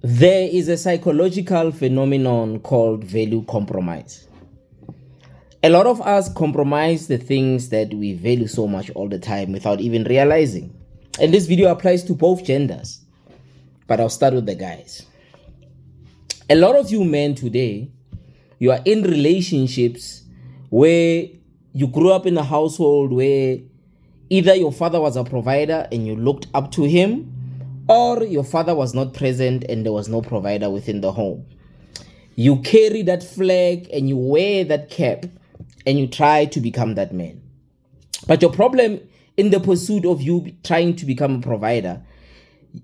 There is a psychological phenomenon called value compromise. A lot of us compromise the things that we value so much all the time without even realizing. And this video applies to both genders, but I'll start with the guys. A lot of you men today, you are in relationships where you grew up in a household where either your father was a provider and you looked up to him, or your father was not present and there was no provider within the home. You carry that flag and you wear that cap and you try to become that man. But your problem in the pursuit of you trying to become a provider,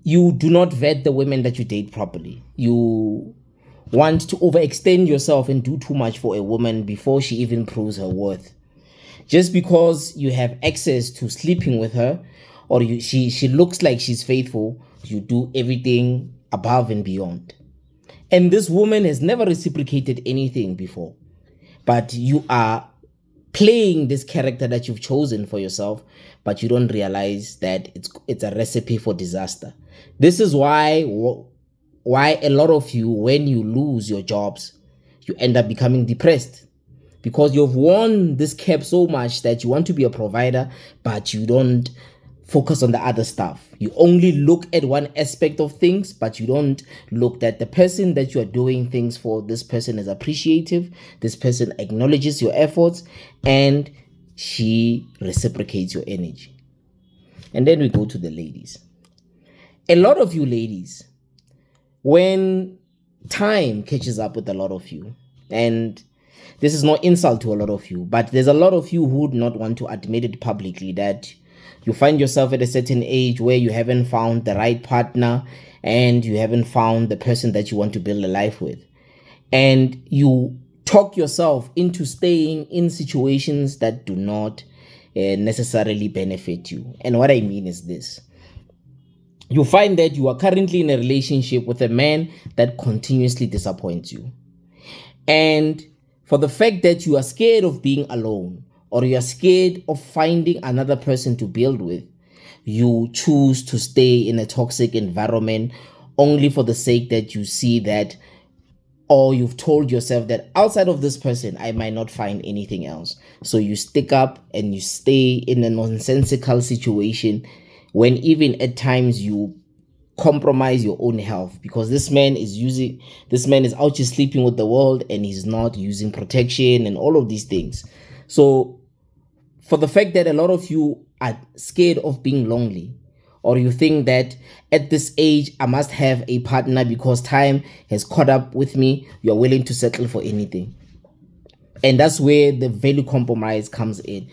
you do not vet the women that you date properly. You want to overextend yourself and do too much for a woman before she even proves her worth. Just because you have access to sleeping with her, or she looks like she's faithful, you do everything above and beyond. And this woman has never reciprocated anything before. But you are playing this character that you've chosen for yourself, but you don't realize that it's a recipe for disaster. This is why a lot of you, when you lose your jobs, you end up becoming depressed. Because you've worn this cap so much that you want to be a provider, but you don't focus on the other stuff. You only look at one aspect of things, but you don't look at the person that you are doing things for. This person is appreciative. This person acknowledges your efforts and she reciprocates your energy. And then we go to the ladies. A lot of you ladies, when time catches up with a lot of you, and this is no insult to a lot of you, but there's a lot of you who would not want to admit it publicly that you find yourself at a certain age where you haven't found the right partner and you haven't found the person that you want to build a life with. And you talk yourself into staying in situations that do not necessarily benefit you. And what I mean is this. You find that you are currently in a relationship with a man that continuously disappoints you. And for the fact that you are scared of being alone, or you are scared of finding another person to build with, you choose to stay in a toxic environment only for the sake that you see that, or you've told yourself that outside of this person, I might not find anything else. So you stick up and you stay in a nonsensical situation when even at times you compromise your own health, because this man is out here sleeping with the world and he's not using protection and all of these things. So for the fact that a lot of you are scared of being lonely, or you think that at this age I must have a partner because time has caught up with me, you're willing to settle for anything. And that's where the value compromise comes in.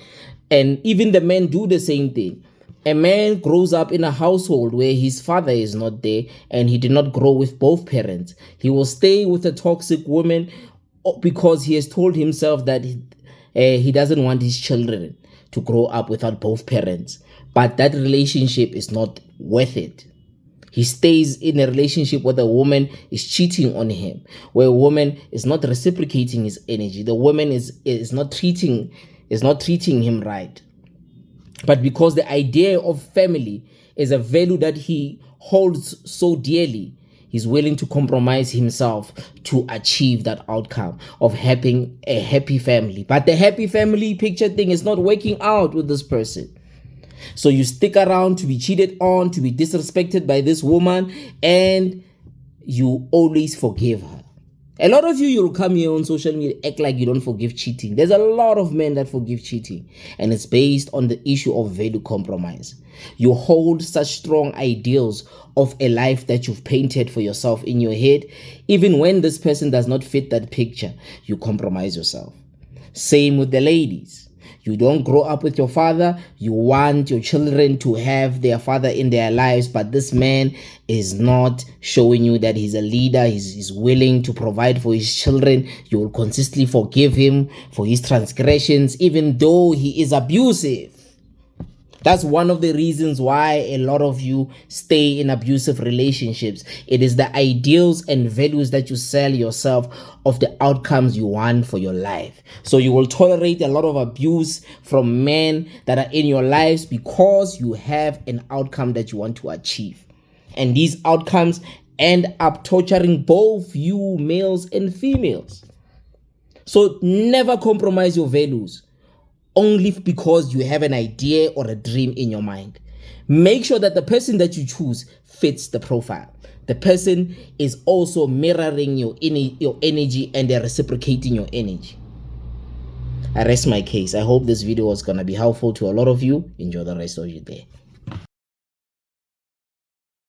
And even the men do the same thing. A man grows up in a household where his father is not there and he did not grow with both parents. He will stay with a toxic woman because he has told himself that he doesn't want his children to grow up without both parents. But that relationship is not worth it. He stays in a relationship where the woman is cheating on him, where a woman is not reciprocating his energy. The woman is not treating him right. But because the idea of family is a value that he holds so dearly, he's willing to compromise himself to achieve that outcome of having a happy family. But the happy family picture thing is not working out with this person. So you stick around to be cheated on, to be disrespected by this woman, and you always forgive her. A lot of you'll come here on social media, act like you don't forgive cheating. There's a lot of men that forgive cheating, and it's based on the issue of value compromise. You hold such strong ideals of a life that you've painted for yourself in your head. Even when this person does not fit that picture, you compromise yourself. Same with the ladies. You don't grow up with your father. You want your children to have their father in their lives, but this man is not showing you that he's a leader. He's willing to provide for his children. You will consistently forgive him for his transgressions, even though he is abusive. That's one of the reasons why a lot of you stay in abusive relationships. It is the ideals and values that you sell yourself of the outcomes you want for your life. So you will tolerate a lot of abuse from men that are in your lives because you have an outcome that you want to achieve. And these outcomes end up torturing both you males and females. So never compromise your values only because you have an idea or a dream in your mind. Make sure that the person that you choose fits the profile. The person is also mirroring your energy and they're reciprocating your energy. I rest my case. I hope this video was going to be helpful to a lot of you. Enjoy the rest of your day.